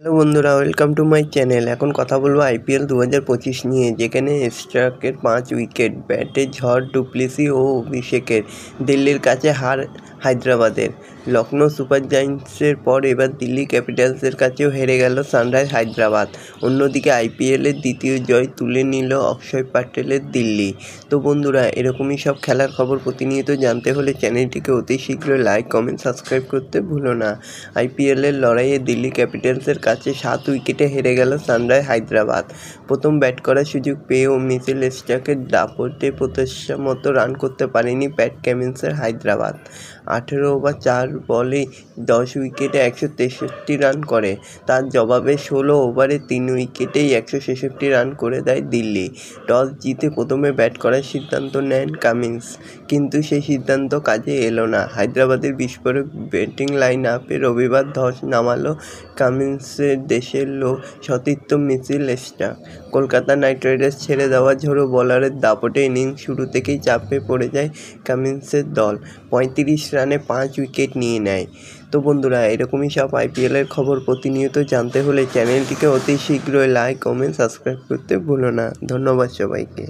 Hello বন্ধুরা, welcome to my channel. এখন কথা বলবো আইপিএল 2025 নিয়ে, যেখানে স্টার্কের 5 উইকেট, ব্যাটে ঝড় ডুপ্লেসি ও অভিষেকের, দিল্লির কাছে হার হায়দ্রাবাদের। লখনৌ সুপার জায়ান্টসের পর এবার দিল্লি ক্যাপিটালসের কাছেও হেরে গেল সানরাইজ হায়দ্রাবাদ। অন্যদিকে আইপিএলের দ্বিতীয় জয় তুলে নিল অক্ষয় প্যাটেলের দিল্লি। তো বন্ধুরা, এরকমই সব খেলার খবর প্রতিনিয়ত জানতে হলে চ্যানেলটিকে অতি শীঘ্রই লাইক, কমেন্ট, সাবস্ক্রাইব করতে ভুলো না। আইপিএলের লড়াইয়ে দিল্লি ক্যাপিটালসের কাছে 7 উইকেটে হেরে গেল সানরাইজ হায়দ্রাবাদ। প্রথম ব্যাট করার সুযোগ পেয়েও মিচেল স্টার্কের দাপটে প্রত্যাশা মতো রান করতে পারেনি প্যাট কামিন্সের হায়দ্রাবাদ। 18 ওভার 4 বলেই 10 উইকেটে 163 রান করে। তার জবাবে 16 ওভারে 3 উইকেটেই 166 রান করে দেয় দিল্লি। টস জিতে প্রথমে ব্যাট করার সিদ্ধান্ত নেন কামিন্স, কিন্তু সেই সিদ্ধান্ত কাজে এলো না। হায়দ্রাবাদের বিস্ফোরক ব্যাটিং লাইন আপে রবিবার ধস নামালো কামিন্সের দেশের লোক সতীর্থ Mitchell Starc. Kolkata Knight Riders ছেড়ে দেওয়া ঝোড়ো বোলারের দাপটে ইনিংস শুরু থেকেই চাপে পড়ে যায় কামিন্সের দল। 35 রানে 5 উইকেট নিয়ে নেয়। তো বন্ধুরা, এরকমই সব আইপিএলের খবর প্রতিনিয়ত জানতে হলে চ্যানেলটিকে অতি শীঘ্রই লাইক, কমেন্ট, সাবস্ক্রাইব করতে ভুলো না। ধন্যবাদ সবাইকে।